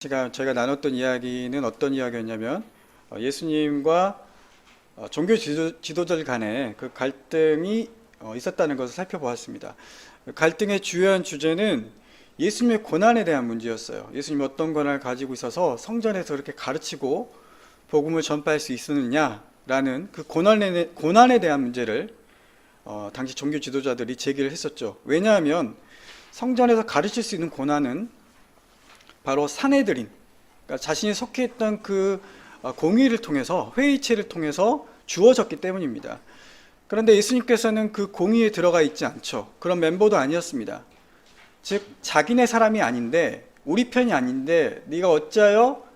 제가 나눴던 이야기는 어떤 이야기였냐면 예수님과 종교 지도자들 간에 그 갈등이 있었다는 것을 살펴보았습니다. 그 갈등의 주요한 주제는 예수님의 고난에 대한 문제였어요. 예수님이 어떤 고난을 가지고 있어서 성전에서 그렇게 가르치고 복음을 전파할 수 있었느냐라는 그 고난에 대한 문제를 당시 종교 지도자들이 제기를 했었죠. 왜냐하면 성전에서 가르칠 수 있는 고난은 바로 사내들인, 그러니까 자신이 속해 있던 그 공의를 통해서, 회의체를 통해서 주어졌기 때문입니다. 그런데 예수님께서는 그 공의에 들어가 있지 않죠. 그런 멤버도 아니었습니다. 즉 자기네 사람이 아닌데, 우리 편이 아닌데 네가 어찌하여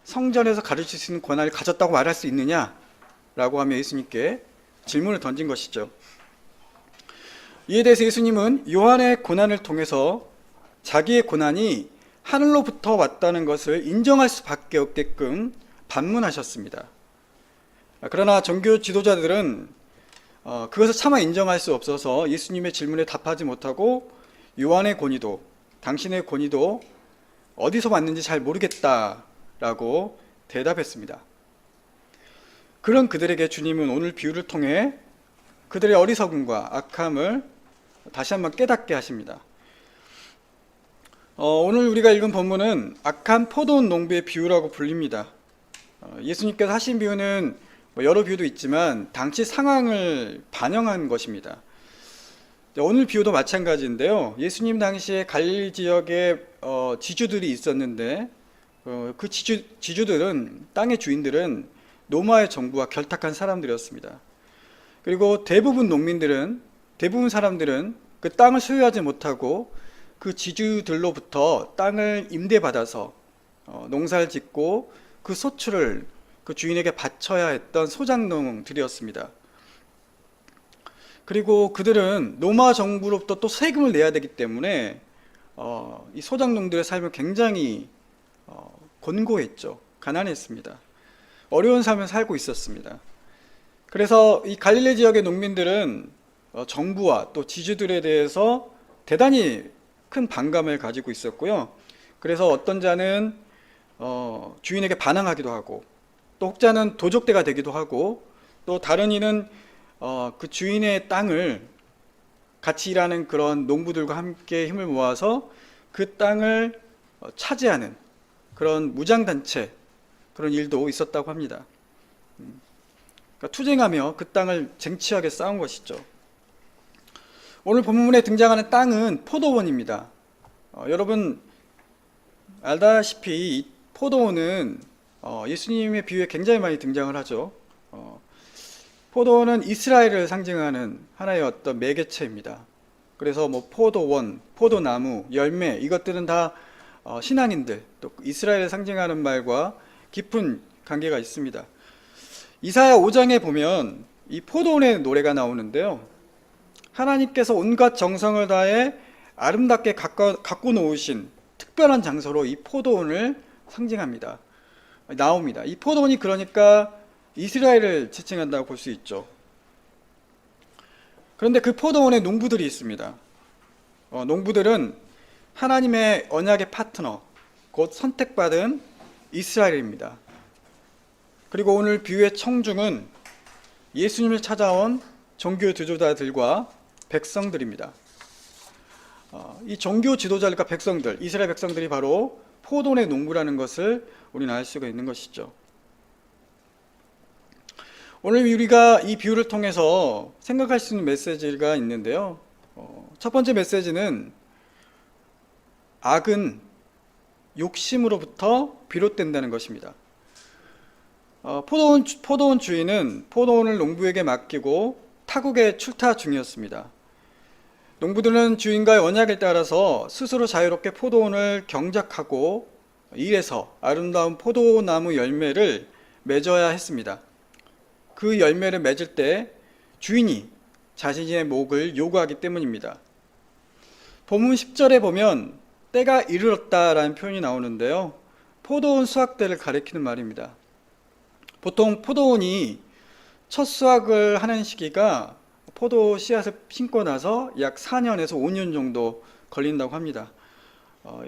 성전에서 가르칠 수 있는 권한을 가졌다고 말할 수 있느냐 라고 하며 예수님께 질문을 던진 것이죠. 이에 대해서 예수님은 요한의 고난을 통해서 자기의 고난이 하늘로부터 왔다는 것을 인정할 수밖에 없게끔 반문하셨습니다. 그러나 종교 지도자들은 그것을 차마 인정할 수 없어서 예수님의 질문에 답하지 못하고 요한의 권위도, 당신의 권위도 어디서 왔는지 잘 모르겠다라고 대답했습니다. 그런 그들에게 주님은 오늘 비유를 통해 그들의 어리석음과 악함을 다시 한번 깨닫게 하십니다. 오늘 우리가 읽은 본문은 악한 포도원 농부의 비유라고 불립니다. 예수님께서 하신 비유는 여러 비유도 있지만 당시 상황을 반영한 것입니다. 오늘 비유도 마찬가지인데요. 예수님 당시에 갈릴리 지역에 지주들이 있었는데 그 지주들은, 땅의 주인들은 로마의 정부와 결탁한 사람들이었습니다. 그리고 대부분 사람들은 그 땅을 소유하지 못하고 그 지주들로부터 땅을 임대받아서 농사를 짓고 그 소출을 그 주인에게 바쳐야 했던 소작농들이었습니다. 그리고 그들은 로마 정부로부터 또 세금을 내야 되기 때문에 이 소작농들의 삶은 굉장히 곤고했죠. 가난했습니다. 어려운 삶을 살고 있었습니다. 그래서 이 갈릴리 지역의 농민들은 정부와 또 지주들에 대해서 대단히 큰 반감을 가지고 있었고요. 그래서 어떤 자는 주인에게 반항하기도 하고, 또 혹자는 도적대가 되기도 하고, 또 다른 이는 그 주인의 땅을 같이 일하는 그런 농부들과 함께 힘을 모아서 그 땅을 차지하는 그런 무장단체, 그런 일도 있었다고 합니다. 그러니까 투쟁하며 그 땅을 쟁취하게 싸운 것이죠. 오늘 본문에 등장하는 땅은 포도원입니다. 여러분 알다시피 이 포도원은 예수님의 비유에 굉장히 많이 등장을 하죠. 포도원은 이스라엘을 상징하는 하나의 어떤 매개체입니다. 그래서 포도원, 포도나무, 열매, 이것들은 다 신앙인들, 또 이스라엘을 상징하는 말과 깊은 관계가 있습니다. 이사야 5장에 보면 이 포도원의 노래가 나오는데요. 하나님께서 온갖 정성을 다해 아름답게 가꿔 놓으신 특별한 장소로 이 포도원을 상징합니다. 나옵니다. 이 포도원이 그러니까 이스라엘을 지칭한다고 볼 수 있죠. 그런데 그 포도원에 농부들이 있습니다. 농부들은 하나님의 언약의 파트너, 곧 선택받은 이스라엘입니다. 그리고 오늘 비유의 청중은 예수님을 찾아온 종교 지도자들과 백성들입니다. 이 종교 지도자들과 백성들, 이스라엘 백성들이 바로 포도원의 농부라는 것을 우리는 알 수가 있는 것이죠. 오늘 우리가 이 비유를 통해서 생각할 수 있는 메시지가 있는데요. 첫 번째 메시지는 악은 욕심으로부터 비롯된다는 것입니다. 포도원 주인은 포도원을 농부에게 맡기고 타국에 출타 중이었습니다. 농부들은 주인과의 언약을 따라서 스스로 자유롭게 포도원을 경작하고 일해서 아름다운 포도나무 열매를 맺어야 했습니다. 그 열매를 맺을 때 주인이 자신의 목을 요구하기 때문입니다. 본문 10절에 보면 때가 이르렀다라는 표현이 나오는데요. 포도원 수확 때를 가리키는 말입니다. 보통 포도원이 첫 수확을 하는 시기가 포도 씨앗을 심고 나서 약 4년에서 5년 정도 걸린다고 합니다.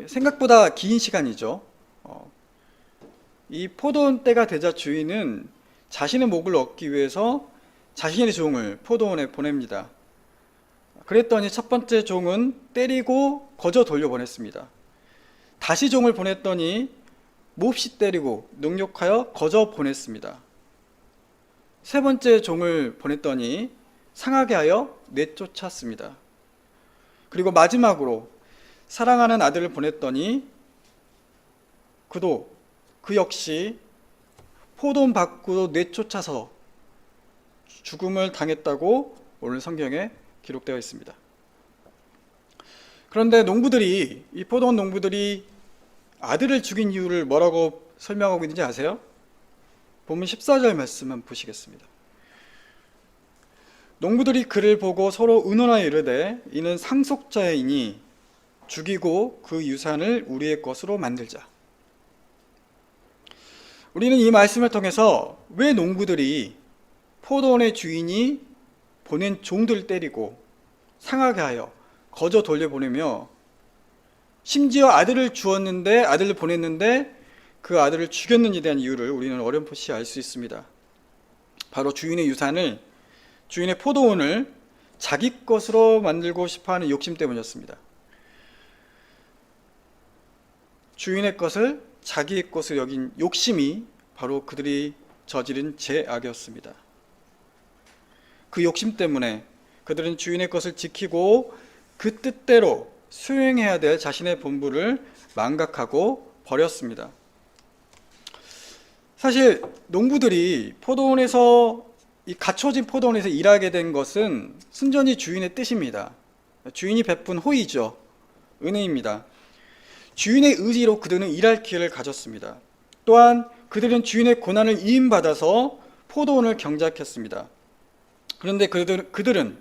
생각보다 긴 시간이죠. 이 포도원 때가 되자 주인은 자신의 목을 얻기 위해서 자신의 종을 포도원에 보냅니다. 그랬더니 첫 번째 종은 때리고 거저 돌려보냈습니다. 다시 종을 보냈더니 몹시 때리고 능욕하여 거저 보냈습니다. 세 번째 종을 보냈더니 상하게 하여 내쫓았습니다. 그리고 마지막으로 사랑하는 아들을 보냈더니 그 역시 포도원 밖으로 내쫓아서 죽음을 당했다고 오늘 성경에 기록되어 있습니다. 그런데 이 포도원 농부들이 아들을 죽인 이유를 뭐라고 설명하고 있는지 아세요? 본문 14절 말씀 한번 보시겠습니다. 농부들이 그를 보고 서로 의논하여 이르되 이는 상속자이니 죽이고 그 유산을 우리의 것으로 만들자. 우리는 이 말씀을 통해서 왜 농부들이 포도원의 주인이 보낸 종들을 때리고 상하게 하여 거저 돌려보내며 심지어 아들을 보냈는데 그 아들을 죽였는지에 대한 이유를 우리는 어렴풋이 알 수 있습니다. 바로 주인의 포도원을 자기 것으로 만들고 싶어하는 욕심 때문이었습니다. 주인의 것을 자기의 것으로 여긴 욕심이 바로 그들이 저지른 죄악이었습니다. 그 욕심 때문에 그들은 주인의 것을 지키고 그 뜻대로 수행해야 될 자신의 본분을 망각하고 버렸습니다. 사실 농부들이 이 갖춰진 포도원에서 일하게 된 것은 순전히 주인의 뜻입니다. 주인이 베푼 호의죠. 은혜입니다. 주인의 의지로 그들은 일할 기회를 가졌습니다. 또한 그들은 주인의 고난을 이임받아서 포도원을 경작했습니다. 그런데 그들은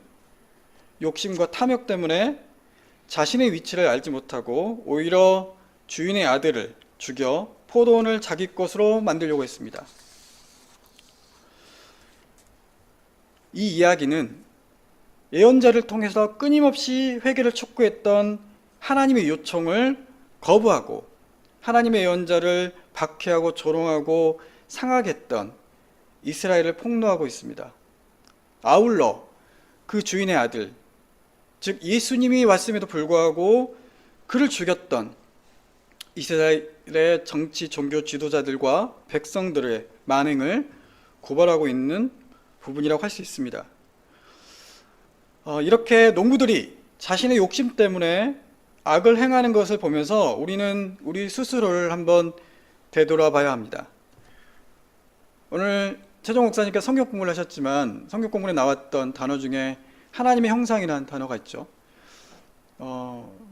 욕심과 탐욕 때문에 자신의 위치를 알지 못하고 오히려 주인의 아들을 죽여 포도원을 자기 것으로 만들려고 했습니다. 이 이야기는 예언자를 통해서 끊임없이 회개를 촉구했던 하나님의 요청을 거부하고 하나님의 예언자를 박해하고 조롱하고 상하게 했던 이스라엘을 폭로하고 있습니다. 아울러 그 주인의 아들, 즉 예수님이 왔음에도 불구하고 그를 죽였던 이스라엘의 정치 종교 지도자들과 백성들의 만행을 고발하고 있는 부분이라고 할 수 있습니다. 이렇게 농부들이 자신의 욕심 때문에 악을 행하는 것을 보면서 우리는 우리 스스로를 한번 되돌아봐야 합니다. 오늘 최종 목사님께서 성경 공부를 하셨지만 성경 공부에 나왔던 단어 중에 하나님의 형상이라는 단어가 있죠.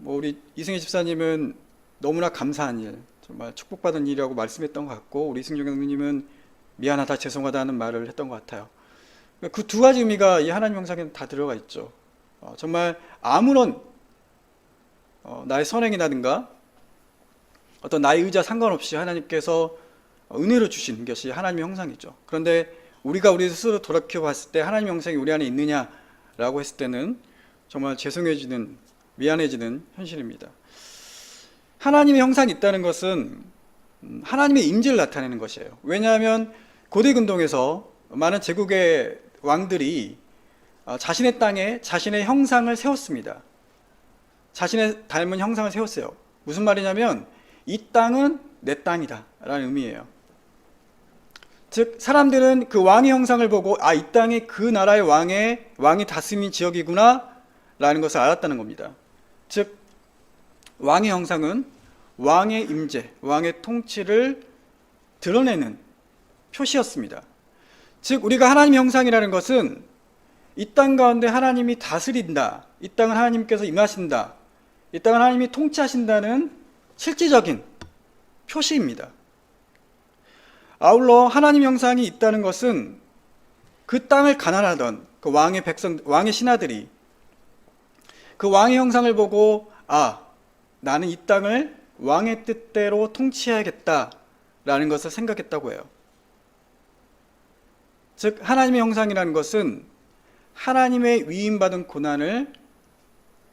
우리 이승희 집사님은 너무나 감사한 일, 정말 축복받은 일이라고 말씀했던 것 같고 우리 이승용 형님은 미안하다, 죄송하다는 말을 했던 것 같아요. 그 두 가지 의미가 이 하나님 형상에 다 들어가 있죠. 정말 아무런 나의 선행이라든가 어떤 나의 의지와 상관없이 하나님께서 은혜로 주신 것이 하나님의 형상이죠. 그런데 우리가 우리 스스로 돌이켜 봤을 때 하나님의 형상이 우리 안에 있느냐라고 했을 때는 정말 죄송해지는, 미안해지는 현실입니다. 하나님의 형상이 있다는 것은 하나님의 임재를 나타내는 것이에요. 왜냐하면 고대 근동에서 많은 제국의 왕들이 자신의 땅에 자신의 형상을 세웠습니다. 자신의 닮은 형상을 세웠어요. 무슨 말이냐면 이 땅은 내 땅이다 라는 의미예요. 즉 사람들은 그 왕의 형상을 보고 이 땅이 그 나라의 왕이 다스린 지역이구나 라는 것을 알았다는 겁니다. 즉 왕의 형상은 왕의 임재, 왕의 통치를 드러내는 표시였습니다. 즉 우리가 하나님의 형상이라는 것은 이 땅 가운데 하나님이 다스린다, 이 땅은 하나님께서 임하신다, 이 땅은 하나님이 통치하신다는 실질적인 표시입니다. 아울러 하나님 형상이 있다는 것은 그 땅을 가난하던 그 왕의 신하들이 그 왕의 형상을 보고 나는 이 땅을 왕의 뜻대로 통치해야겠다라는 것을 생각했다고 해요. 즉 하나님의 형상이라는 것은 하나님의 위임받은 고난을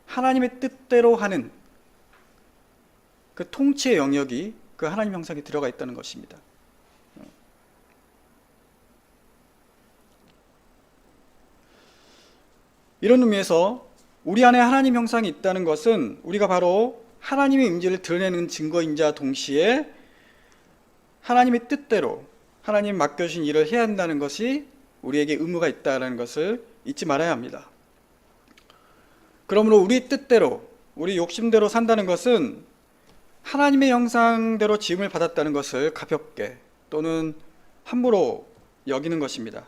하나님의 뜻대로 하는 그 통치의 영역이 그 하나님 형상이 들어가 있다는 것입니다. 이런 의미에서 우리 안에 하나님 형상이 있다는 것은 우리가 바로 하나님의 임재를 드러내는 증거인자 동시에 하나님의 뜻대로 하나님 맡겨주신 일을 해야 한다는 것이 우리에게 의무가 있다는 것을 잊지 말아야 합니다. 그러므로 우리 뜻대로, 우리 욕심대로 산다는 것은 하나님의 형상대로 지음을 받았다는 것을 가볍게 또는 함부로 여기는 것입니다.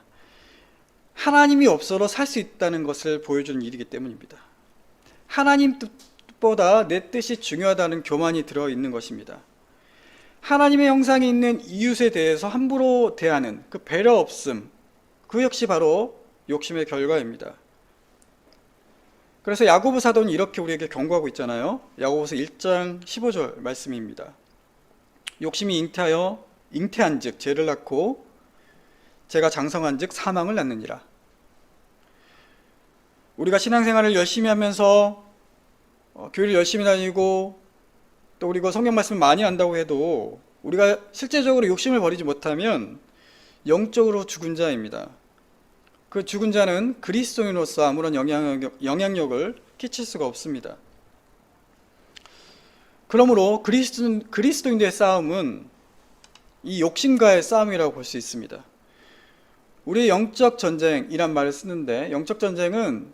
하나님이 없어도 살 수 있다는 것을 보여주는 일이기 때문입니다. 하나님 뜻보다 내 뜻이 중요하다는 교만이 들어있는 것입니다. 하나님의 형상이 있는 이웃에 대해서 함부로 대하는 그 배려 없음, 그 역시 바로 욕심의 결과입니다. 그래서 야고보 사도는 이렇게 우리에게 경고하고 있잖아요. 야고보서 1장 15절 말씀입니다. 욕심이 잉태한 즉 죄를 낳고 죄가 장성한 즉 사망을 낳느니라. 우리가 신앙생활을 열심히 하면서 교회를 열심히 다니고 또 우리가 성경 말씀을 많이 안다고 해도 우리가 실제적으로 욕심을 버리지 못하면 영적으로 죽은 자입니다. 그 죽은 자는 그리스도인으로서 아무런 영향력을 끼칠 수가 없습니다. 그러므로 그리스도인들의 싸움은 이 욕심과의 싸움이라고 볼 수 있습니다. 우리의 영적 전쟁이란 말을 쓰는데, 영적 전쟁은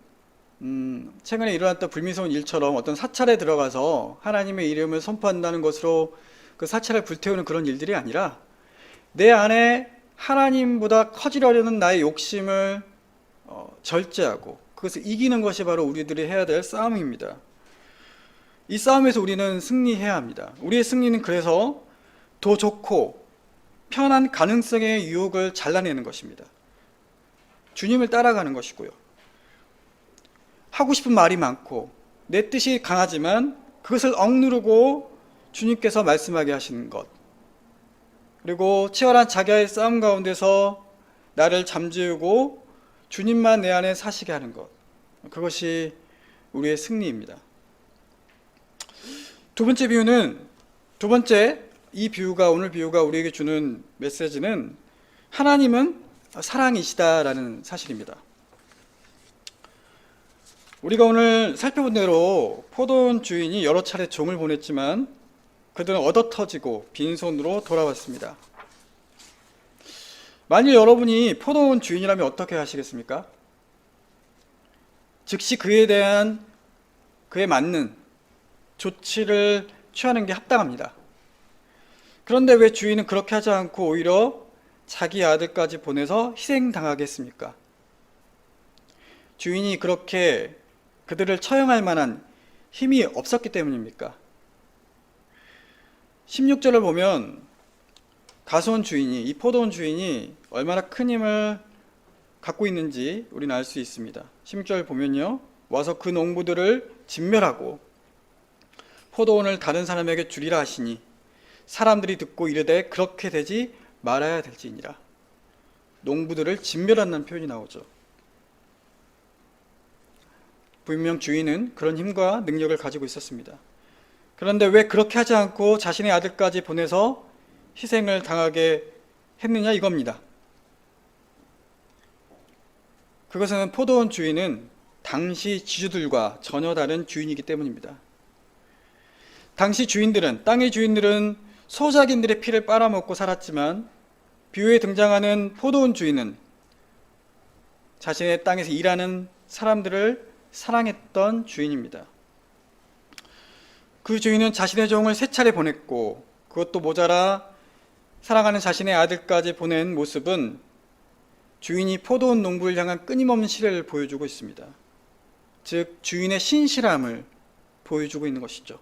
최근에 일어났던 불미스러운 일처럼 어떤 사찰에 들어가서 하나님의 이름을 선포한다는 것으로 그 사찰을 불태우는 그런 일들이 아니라 내 안에 하나님보다 커지려는 나의 욕심을 절제하고 그것을 이기는 것이 바로 우리들이 해야 될 싸움입니다. 이 싸움에서 우리는 승리해야 합니다. 우리의 승리는 그래서 더 좋고 편한 가능성의 유혹을 잘라내는 것입니다. 주님을 따라가는 것이고요. 하고 싶은 말이 많고 내 뜻이 강하지만 그것을 억누르고 주님께서 말씀하게 하시는 것, 그리고 치열한 자기와의 싸움 가운데서 나를 잠재우고 주님만 내 안에 사시게 하는 것, 그것이 우리의 승리입니다. 두 번째 이 비유가, 오늘 비유가 우리에게 주는 메시지는 하나님은 사랑이시다라는 사실입니다. 우리가 오늘 살펴본 대로 포도원 주인이 여러 차례 종을 보냈지만 그들은 얻어터지고 빈손으로 돌아왔습니다. 만일 여러분이 포도원 주인이라면 어떻게 하시겠습니까? 즉시 그에 맞는 조치를 취하는 게 합당합니다. 그런데 왜 주인은 그렇게 하지 않고 오히려 자기 아들까지 보내서 희생당하게 했습니까? 주인이 그렇게 그들을 처형할 만한 힘이 없었기 때문입니까? 16절을 보면 가수원 주인이, 이 포도원 주인이 얼마나 큰 힘을 갖고 있는지 우리는 알 수 있습니다. 16절 보면요, 와서 그 농부들을 진멸하고 포도원을 다른 사람에게 주리라 하시니 사람들이 듣고 이르되 그렇게 되지 말아야 될지니라. 농부들을 진멸한다는 표현이 나오죠. 분명 주인은 그런 힘과 능력을 가지고 있었습니다. 그런데 왜 그렇게 하지 않고 자신의 아들까지 보내서 희생을 당하게 했느냐, 이겁니다. 그것은 포도원 주인은 당시 지주들과 전혀 다른 주인이기 때문입니다. 당시 주인들은, 땅의 주인들은 소작인들의 피를 빨아먹고 살았지만 비유에 등장하는 포도원 주인은 자신의 땅에서 일하는 사람들을 사랑했던 주인입니다. 그 주인은 자신의 종을 3차례 보냈고 그것도 모자라 사랑하는 자신의 아들까지 보낸 모습은 주인이 포도원 농부를 향한 끊임없는 신뢰를 보여주고 있습니다. 즉 주인의 신실함을 보여주고 있는 것이죠.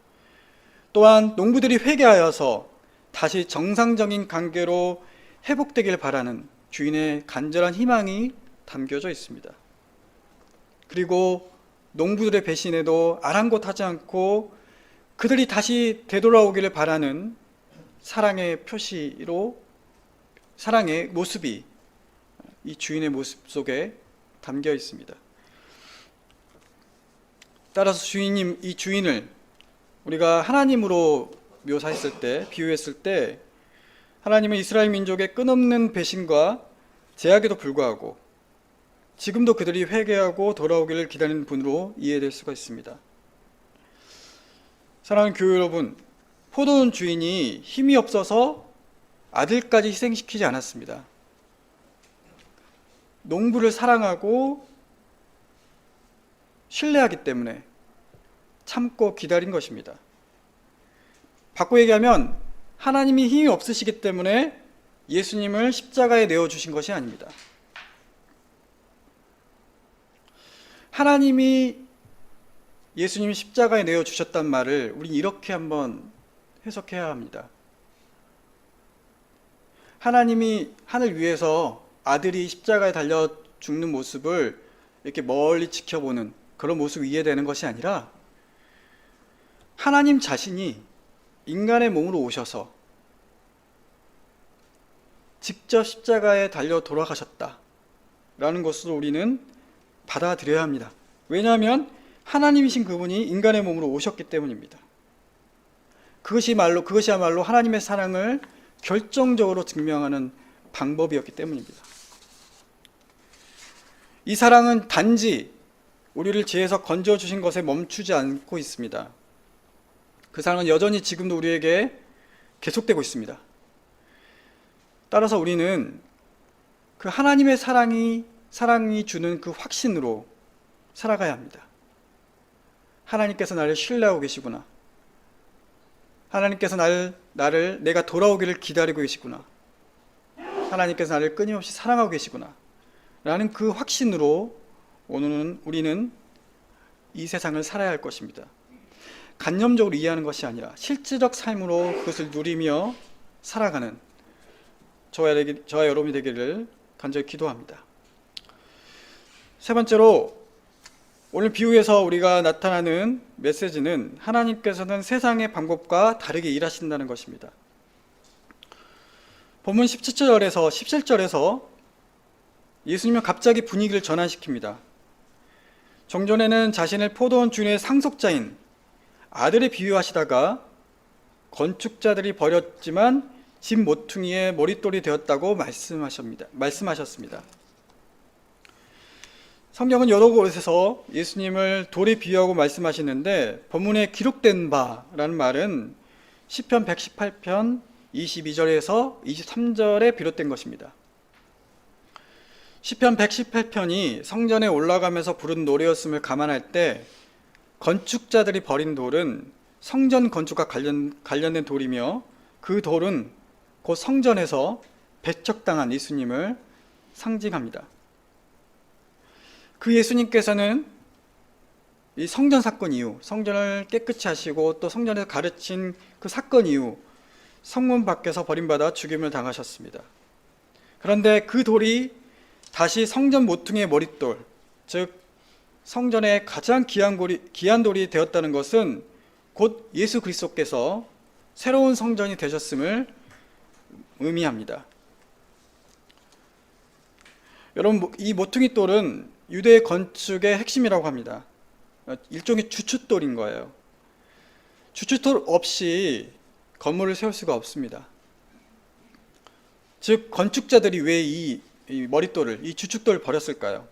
또한 농부들이 회개하여서 다시 정상적인 관계로 회복되길 바라는 주인의 간절한 희망이 담겨져 있습니다. 그리고 농부들의 배신에도 아랑곳하지 않고 그들이 다시 되돌아오기를 바라는 사랑의 표시로, 사랑의 모습이 이 주인의 모습 속에 담겨 있습니다. 따라서 이 주인을 우리가 하나님으로 묘사했을 때, 비유했을 때 하나님은 이스라엘 민족의 끝없는 배신과 제약에도 불구하고 지금도 그들이 회개하고 돌아오기를 기다리는 분으로 이해될 수가 있습니다. 사랑하는 교회 여러분, 포도원 주인이 힘이 없어서 아들까지 희생시키지 않았습니다. 농부를 사랑하고 신뢰하기 때문에 참고 기다린 것입니다. 바꿔 얘기하면 하나님이 힘이 없으시기 때문에 예수님을 십자가에 내어주신 것이 아닙니다. 하나님이 예수님이 십자가에 내어주셨단 말을 우리 이렇게 한번 해석해야 합니다. 하나님이 하늘 위에서 아들이 십자가에 달려 죽는 모습을 이렇게 멀리 지켜보는 그런 모습이 이해되는 것이 아니라 하나님 자신이 인간의 몸으로 오셔서 직접 십자가에 달려 돌아가셨다라는 것으로 우리는 받아들여야 합니다. 왜냐하면 하나님이신 그분이 인간의 몸으로 오셨기 때문입니다. 그것이야말로 하나님의 사랑을 결정적으로 증명하는 방법이었기 때문입니다. 이 사랑은 단지 우리를 죄에서 건져주신 것에 멈추지 않고 있습니다. 그 사랑은 여전히 지금도 우리에게 계속되고 있습니다. 따라서 우리는 그 하나님의 사랑이 주는 그 확신으로 살아가야 합니다. 하나님께서 나를 신뢰하고 계시구나. 하나님께서 나를 내가 돌아오기를 기다리고 계시구나. 하나님께서 나를 끊임없이 사랑하고 계시구나. 라는 그 확신으로 오늘은 우리는 이 세상을 살아야 할 것입니다. 관념적으로 이해하는 것이 아니라 실제적 삶으로 그것을 누리며 살아가는 저와 여러분이 되기를 간절히 기도합니다. 세 번째로 오늘 비유에서 우리가 나타나는 메시지는 하나님께서는 세상의 방법과 다르게 일하신다는 것입니다. 본문 17절에서 예수님은 갑자기 분위기를 전환시킵니다. 정전에는 자신을 포도원 주인의 상속자인 아들에 비유하시다가 건축자들이 버렸지만 집 모퉁이의 머릿돌이 되었다고 말씀하셨습니다. 성경은 여러 곳에서 예수님을 돌에 비유하고 말씀하시는데 본문에 기록된 바라는 말은 시편 118편 22절에서 23절에 비롯된 것입니다. 시편 118편이 성전에 올라가면서 부른 노래였음을 감안할 때 건축자들이 버린 돌은 성전 건축과 관련된 돌이며 그 돌은 곧 성전에서 배척당한 예수님을 상징합니다. 그 예수님께서는 이 성전 사건 이후, 성전을 깨끗이 하시고 또 성전에서 가르친 그 사건 이후 성문 밖에서 버림받아 죽임을 당하셨습니다. 그런데 그 돌이 다시 성전 모퉁이의 머릿돌, 즉 성전의 가장 귀한 돌이 되었다는 것은 곧 예수 그리스도께서 새로운 성전이 되셨음을 의미합니다. 여러분, 이 모퉁이 돌은 유대 건축의 핵심이라고 합니다. 일종의 주춧돌인 거예요. 주춧돌 없이 건물을 세울 수가 없습니다. 즉 건축자들이 왜 이 머릿돌을, 이 주춧돌을 버렸을까요?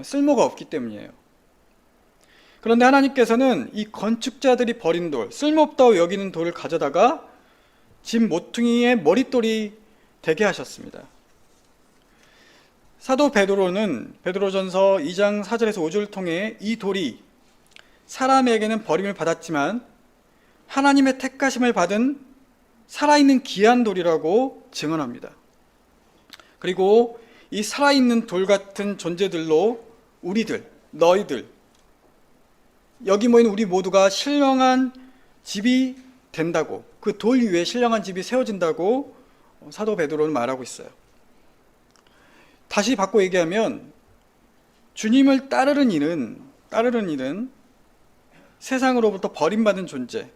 쓸모가 없기 때문이에요. 그런데 하나님께서는 이 건축자들이 버린 돌, 쓸모없다고 여기는 돌을 가져다가 집 모퉁이의 머릿돌이 되게 하셨습니다. 사도 베드로는 베드로전서 2장 4절에서 5절을 통해 이 돌이 사람에게는 버림을 받았지만 하나님의 택하심을 받은 살아있는 귀한 돌이라고 증언합니다. 그리고 이 살아있는 돌 같은 존재들로 우리들, 너희들, 여기 모인 우리 모두가 신령한 집이 된다고, 그 돌 위에 신령한 집이 세워진다고 사도 베드로는 말하고 있어요. 다시 바꿔 얘기하면 주님을 따르는 일은 세상으로부터 버림받은 존재,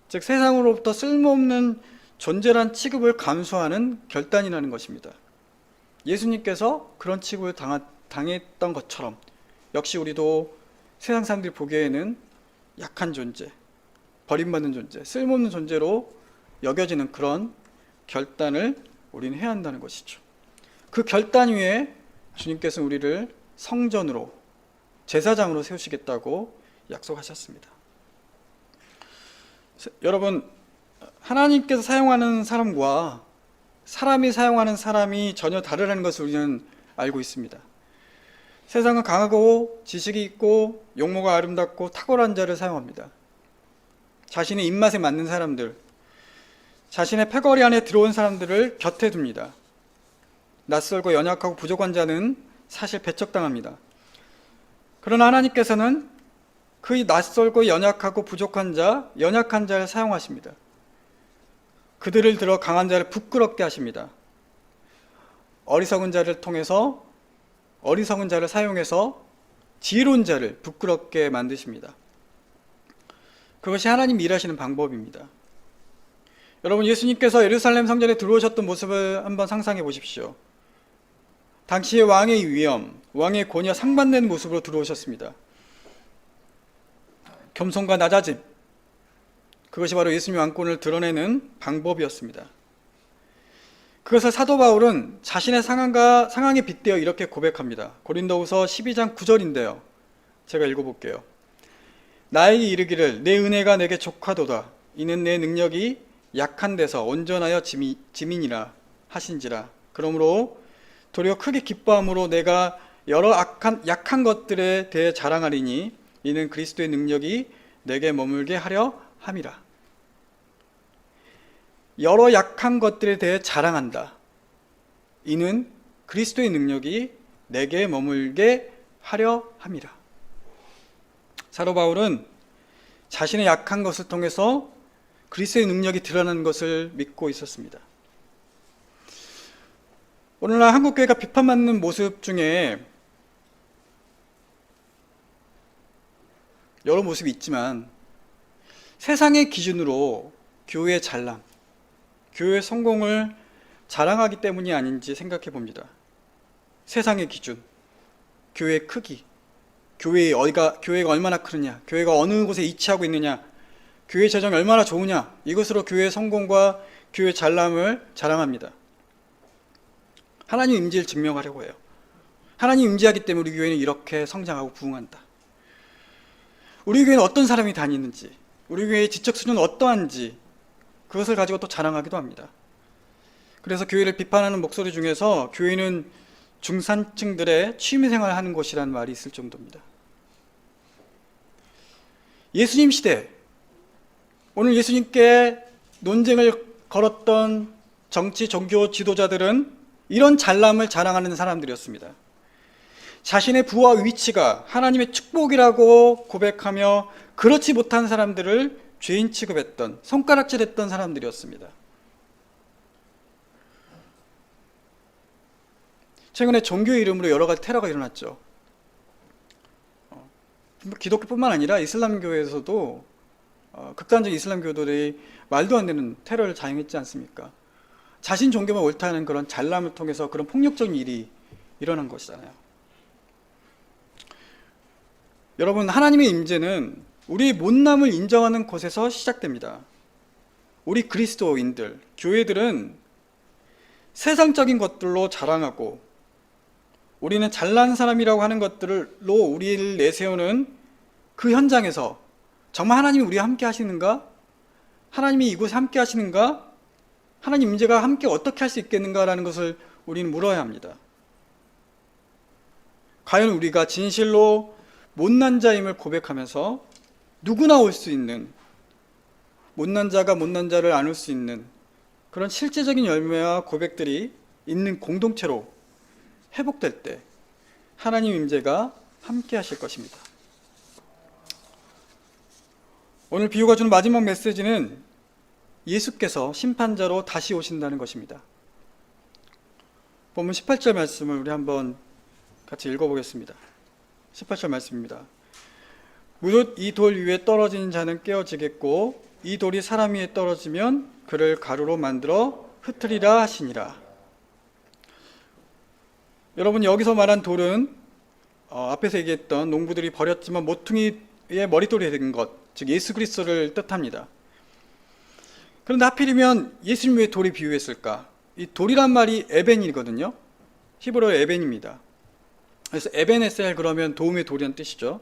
즉 세상으로부터 쓸모없는 존재란 취급을 감수하는 결단이라는 것입니다. 예수님께서 그런 취급을 당했던 것처럼 역시 우리도 세상 사람들이 보기에는 약한 존재, 버림받는 존재, 쓸모없는 존재로 여겨지는 그런 결단을 우리는 해야 한다는 것이죠. 그 결단 위에 주님께서는 우리를 성전으로, 제사장으로 세우시겠다고 약속하셨습니다. 여러분, 하나님께서 사용하는 사람과 사람이 사용하는 사람이 전혀 다르다는 것을 우리는 알고 있습니다. 세상은 강하고 지식이 있고 용모가 아름답고 탁월한 자를 사용합니다. 자신의 입맛에 맞는 사람들, 자신의 패거리 안에 들어온 사람들을 곁에 둡니다. 낯설고 연약하고 부족한 자는 사실 배척당합니다. 그러나 하나님께서는 그 낯설고 연약하고 부족한 자, 연약한 자를 사용하십니다. 그들을 들어 강한 자를 부끄럽게 하십니다. 어리석은 자를 통해서, 어리석은 자를 사용해서 지혜로운 자를 부끄럽게 만드십니다. 그것이 하나님 일하시는 방법입니다. 여러분, 예수님께서 예루살렘 성전에 들어오셨던 모습을 한번 상상해 보십시오. 당시의 왕의 위엄, 왕의 권위와 상반되는 모습으로 들어오셨습니다. 겸손과 낮아짐, 그것이 바로 예수님의 왕권을 드러내는 방법이었습니다. 그것을 사도 바울은 자신의 상황에 빗대어 이렇게 고백합니다. 고린도후서 12장 9절인데요. 제가 읽어볼게요. 나에게 이르기를 내 은혜가 내게 족하도다. 이는 내 능력이 약한 데서 온전하여 지민이라 하신지라. 그러므로 도리어 크게 기뻐함으로 내가 여러 약한 것들에 대해 자랑하리니 이는 그리스도의 능력이 내게 머물게 하려 함이라. 여러 약한 것들에 대해 자랑한다. 이는 그리스도의 능력이 내게 머물게 하려 함이라. 사도 바울은 자신의 약한 것을 통해서 그리스도의 능력이 드러나는 것을 믿고 있었습니다. 오늘날 한국교회가 비판받는 모습 중에 여러 모습이 있지만 세상의 기준으로 교회의 잘남, 교회의 성공을 자랑하기 때문이 아닌지 생각해 봅니다. 세상의 기준, 교회의 크기, 교회가 얼마나 크느냐, 교회가 어느 곳에 위치하고 있느냐, 교회 재정이 얼마나 좋으냐, 이것으로 교회의 성공과 교회의 잘남을 자랑합니다. 하나님 임재를 증명하려고 해요. 하나님 임재하기 때문에 우리 교회는 이렇게 성장하고 부흥한다. 우리 교회는 어떤 사람이 다니는지, 우리 교회의 지적 수준은 어떠한지 그것을 가지고 또 자랑하기도 합니다. 그래서 교회를 비판하는 목소리 중에서 교회는 중산층들의 취미생활을 하는 곳이라는 말이 있을 정도입니다. 예수님 시대, 오늘 예수님께 논쟁을 걸었던 정치, 종교 지도자들은 이런 잘남을 자랑하는 사람들이었습니다. 자신의 부와 위치가 하나님의 축복이라고 고백하며 그렇지 못한 사람들을 죄인 취급했던, 손가락질했던 사람들이었습니다. 최근에 종교의 이름으로 여러 가지 테러가 일어났죠. 기독교뿐만 아니라 이슬람교에서도 극단적인 이슬람교도들이 말도 안 되는 테러를 자행했지 않습니까? 자신 종교만 옳다는 그런 잘남을 통해서 그런 폭력적인 일이 일어난 것이잖아요. 여러분, 하나님의 임재는 우리의 못남을 인정하는 곳에서 시작됩니다. 우리 그리스도인들, 교회들은 세상적인 것들로 자랑하고 우리는 잘난 사람이라고 하는 것들로 우리를 내세우는 그 현장에서 정말 하나님이 우리와 함께 하시는가? 하나님이 이곳에 함께 하시는가? 하나님 임재가 함께 어떻게 할 수 있겠는가라는 것을 우리는 물어야 합니다. 과연 우리가 진실로 못난 자임을 고백하면서 누구나 올 수 있는, 못난 자가 못난 자를 안을 수 있는 그런 실제적인 열매와 고백들이 있는 공동체로 회복될 때 하나님 임재가 함께 하실 것입니다. 오늘 비유가 주는 마지막 메시지는 예수께서 심판자로 다시 오신다는 것입니다. 본문 18절 말씀을 우리 한번 같이 읽어보겠습니다. 18절 말씀입니다. 무릇 이 돌 위에 떨어진 자는 깨어지겠고 이 돌이 사람 위에 떨어지면 그를 가루로 만들어 흩으리라 하시니라. 여러분, 여기서 말한 돌은 앞에서 얘기했던 농부들이 버렸지만 모퉁이의 머릿돌이 된 것, 즉 예수 그리스도를 뜻합니다. 그런데 하필이면 예수님 왜 돌이 비유했을까? 이 돌이란 말이 에벤이거든요. 히브리어 에벤입니다. 그래서 에벤에셀 그러면 도움의 돌이라는 뜻이죠.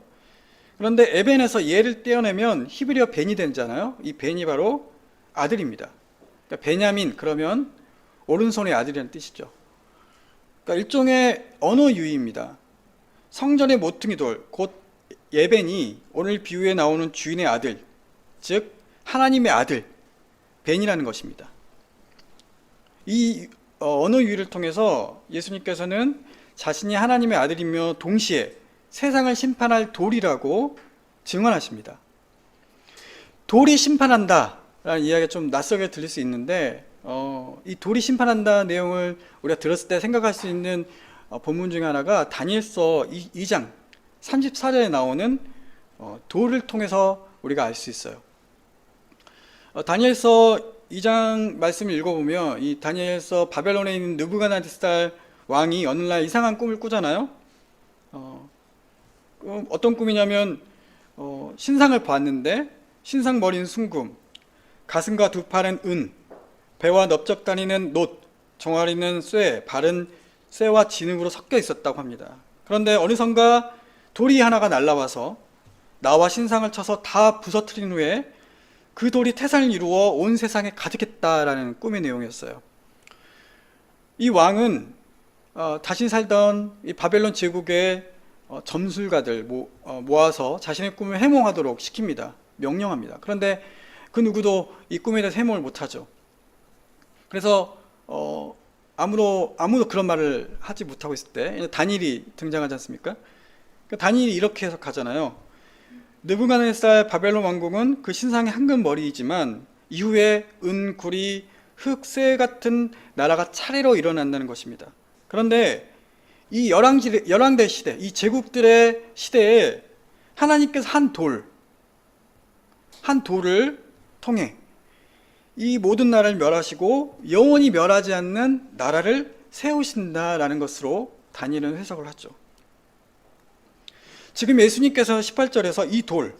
그런데 에벤에서 예를 떼어내면 히브리어 벤이 되잖아요. 이 벤이 바로 아들입니다. 그러니까 베냐민 그러면 오른손의 아들이라는 뜻이죠. 그러니까 일종의 언어 유희입니다. 성전의 모퉁이 돌, 곧 예벤이 오늘 비유에 나오는 주인의 아들, 즉 하나님의 아들, 벤이라는 것입니다. 이 언어 유희를 통해서 예수님께서는 자신이 하나님의 아들이며 동시에 세상을 심판할 돌이라고 증언하십니다. 돌이 심판한다 라는 이야기가 좀 낯설게 들릴 수 있는데 이 돌이 심판한다 내용을 우리가 들었을 때 생각할 수 있는 본문 중에 하나가 다니엘서 2장 34절에 나오는 돌을 통해서 우리가 알 수 있어요. 다니엘서 2장 말씀을 읽어보면 이 다니엘서 바벨론에 있는 느부갓네살 왕이 어느 날 이상한 꿈을 꾸잖아요. 어떤 꿈이냐면 신상을 봤는데 신상 머리는 순금, 가슴과 두 팔은 은, 배와 넓적 다니는 놋, 종아리는 쇠, 발은 쇠와 진흙으로 섞여 있었다고 합니다. 그런데 어느선가 돌이 하나가 날라와서 나와 신상을 쳐서 다 부서뜨린 후에 그 돌이 태산을 이루어 온 세상에 가득했다라는 꿈의 내용이었어요. 이 왕은 자신이 살던 이 바벨론 제국의 점술가들 모아서 자신의 꿈을 해몽하도록 시킵니다. 명령합니다. 그런데 그 누구도 이 꿈에 대해서 해몽을 못하죠. 그래서 아무도 그런 말을 하지 못하고 있을 때 다니엘이 등장하지 않습니까? 다니엘이 이렇게 해석하잖아요. 느부갓네살 바벨론 왕국은 그 신상의 황금 머리이지만 이후에 은, 구리, 흙, 쇠 같은 나라가 차례로 일어난다는 것입니다. 그런데 이 열왕대 시대, 이 제국들의 시대에 하나님께서 한 돌을 통해 이 모든 나라를 멸하시고 영원히 멸하지 않는 나라를 세우신다라는 것으로 다니엘은 해석을 하죠. 지금 예수님께서 18절에서 이 돌,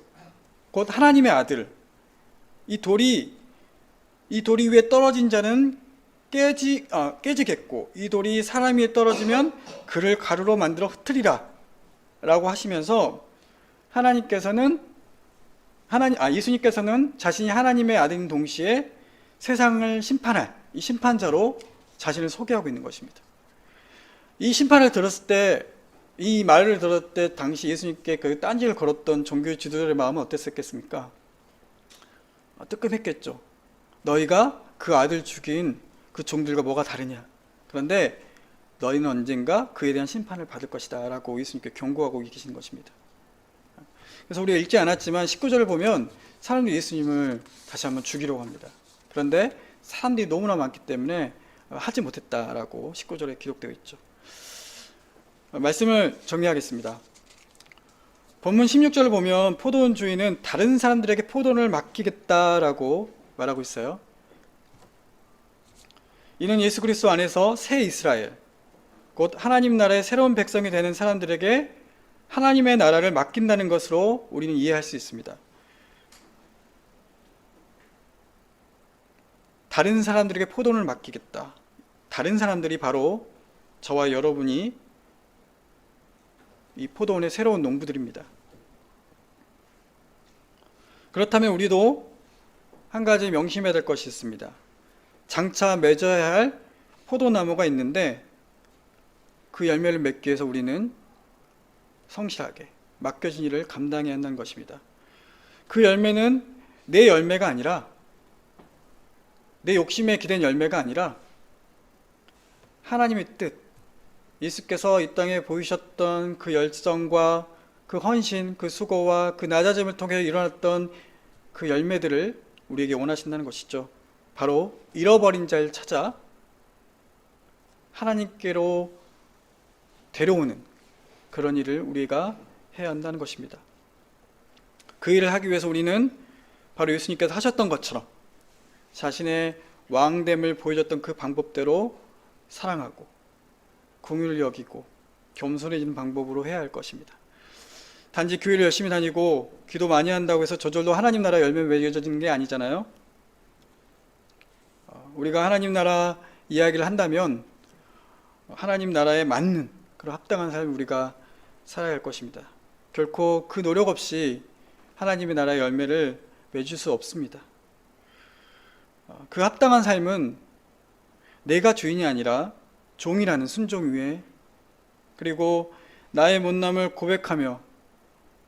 곧 하나님의 아들, 이 돌이 위에 떨어진 자는 깨지겠고 이 돌이 사람 위에 떨어지면 그를 가루로 만들어 흩으리라 라고 하시면서 예수님께서는 자신이 하나님의 아들인 동시에 세상을 심판할 이 심판자로 자신을 소개하고 있는 것입니다. 이 심판을 들었을 때, 이 말을 들었을 때 당시 예수님께 그 딴지를 걸었던 종교 지도자들의 마음은 어땠었겠습니까? 뜨끔했겠죠. 너희가 그 아들 죽인 그 종들과 뭐가 다르냐? 그런데 너희는 언젠가 그에 대한 심판을 받을 것이다 라고 예수님께 경고하고 계시는 것입니다. 그래서 우리가 읽지 않았지만 19절을 보면 사람들이 예수님을 다시 한번 죽이려고 합니다. 그런데 사람들이 너무나 많기 때문에 하지 못했다라고 19절에 기록되어 있죠. 말씀을 정리하겠습니다. 본문 16절을 보면 포도원 주인은 다른 사람들에게 포도원을 맡기겠다라고 말하고 있어요. 이는 예수 그리스도 안에서 새 이스라엘, 곧 하나님 나라의 새로운 백성이 되는 사람들에게 하나님의 나라를 맡긴다는 것으로 우리는 이해할 수 있습니다. 다른 사람들에게 포도원을 맡기겠다. 다른 사람들이 바로 저와 여러분이 이 포도원의 새로운 농부들입니다. 그렇다면 우리도 한 가지 명심해야 될 것이 있습니다. 장차 맺어야 할 포도나무가 있는데 그 열매를 맺기 위해서 우리는 성실하게 맡겨진 일을 감당해야 한다는 것입니다. 그 열매는 내 열매가 아니라, 내 욕심에 기댄 열매가 아니라 하나님의 뜻, 예수께서 이 땅에 보이셨던 그 열정과 그 헌신, 그 수고와 그 낮아짐을 통해 일어났던 그 열매들을 우리에게 원하신다는 것이죠. 바로 잃어버린 자를 찾아 하나님께로 데려오는 그런 일을 우리가 해야 한다는 것입니다. 그 일을 하기 위해서 우리는 바로 예수님께서 하셨던 것처럼 자신의 왕됨을 보여줬던 그 방법대로 사랑하고 긍휼을 여기고 겸손해지는 방법으로 해야 할 것입니다. 단지 교회를 열심히 다니고 기도 많이 한다고 해서 저절로 하나님 나라 열매 맺어지는 게 아니잖아요. 우리가 하나님 나라 이야기를 한다면 하나님 나라에 맞는 그런 합당한 삶을 우리가 살아야 할 것입니다. 결코 그 노력 없이 하나님의 나라의 열매를 맺을 수 없습니다. 그 합당한 삶은 내가 주인이 아니라 종이라는 순종 위에, 그리고 나의 못남을 고백하며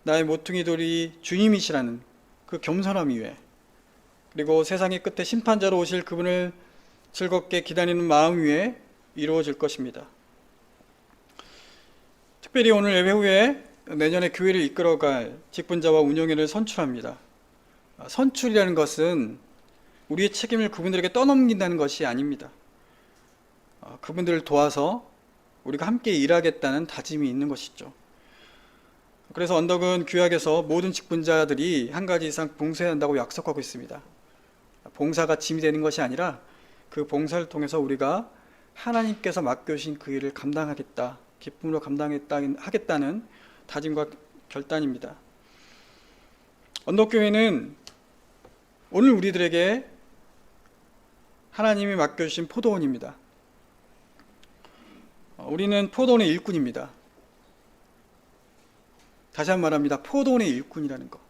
나의 모퉁이 돌이 주님이시라는 그 겸손함 위에, 그리고 세상의 끝에 심판자로 오실 그분을 즐겁게 기다리는 마음 위에 이루어질 것입니다. 특별히 오늘 예배 후에 내년에 교회를 이끌어갈 직분자와 운영인을 선출합니다. 선출이라는 것은 우리의 책임을 그분들에게 떠넘긴다는 것이 아닙니다. 그분들을 도와서 우리가 함께 일하겠다는 다짐이 있는 것이죠. 그래서 언덕은 구약에서 모든 직분자들이 한 가지 이상 봉사해야 한다고 약속하고 있습니다. 봉사가 짐이 되는 것이 아니라 그 봉사를 통해서 우리가 하나님께서 맡겨주신 그 일을 감당하겠다, 기쁨으로 하겠다는 다짐과 결단입니다. 언덕교회는 오늘 우리들에게 하나님이 맡겨주신 포도원입니다. 우리는 포도원의 일꾼입니다. 다시 한번 말합니다. 포도원의 일꾼이라는 것.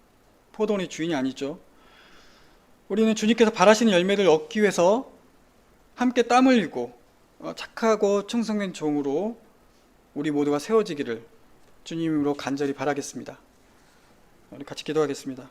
포도원의 주인이 아니죠. 우리는 주님께서 바라시는 열매를 얻기 위해서 함께 땀 흘리고 착하고 충성된 종으로 우리 모두가 세워지기를 주님으로 간절히 바라겠습니다. 우리 같이 기도하겠습니다.